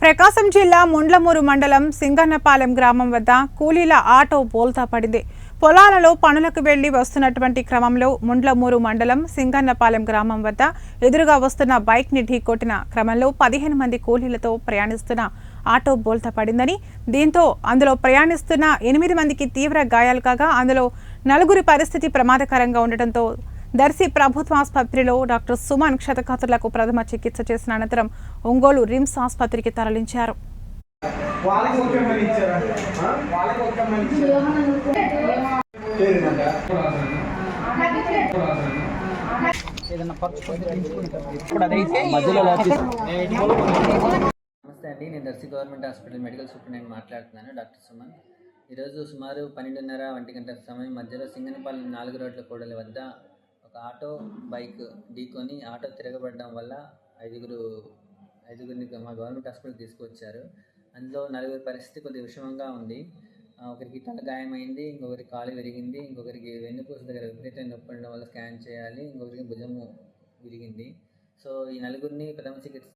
ప్రకాశం జిల్లా ముండ్లమూరు మండలం సింగన్నపాలెం గ్రామం వద్ద కూలీల ఆటో బోల్తా పడింది. పొలాలలో పనులకు వెళ్లి వస్తున్నటువంటి క్రమంలో ముండ్లమూరు మండలం సింగన్నపాలెం గ్రామం వద్ద ఎదురుగా వస్తున్న బైక్ ని ఢీకొట్టిన క్రమంలో 15 మంది కూలీలతో ప్రయాణిస్తున్న ఆటో బోల్తా పడిందని, దీంతో అందులో ప్రయాణిస్తున్న 8 మందికి తీవ్ర గాయాలు కాగా అందులో 4 పరిస్థితి ప్రమాదకరంగా ఉండటంతో దర్శి ప్రభుత్వ ఆసుపత్రిలో డాక్టర్ సుమన్ క్షతగాత్రులకు ప్రథమ చికిత్స చేసిన అనంతరం ఒంగోలు రిమ్స్ ఆసుపత్రికి తరలించారు. నమస్తే అండి, నేను Darsi government hospital medical superintendent మాట్లాడుతున్నాను. డాక్టర్ సుమన్. ఈరోజు సుమారు 12:30 1 గంటల సమయం మధ్యలో సింగనపాలెం 4 రోడ్ల కూడలి వద్ద ఒక ఆటో బైక్ ఢీకొని ఆటో తిరగబడడం వల్ల ఐదుగురిని మా గవర్నమెంట్ హాస్పిటల్ తీసుకొచ్చారు. అందులో 4 పరిస్థితి కొద్దిగా విషమంగా ఉంది. ఒకరికి తల గాయమైంది, ఇంకొకరికి కాలు విరిగింది, ఇంకొకరికి వెన్నుపూస దగ్గర విపరీతమైన నొప్పి ఉండడం వల్ల స్కాన్ చేయాలి, ఇంకొకరికి భుజము విరిగింది. సో ఈ 4 ప్రథమ చికిత్స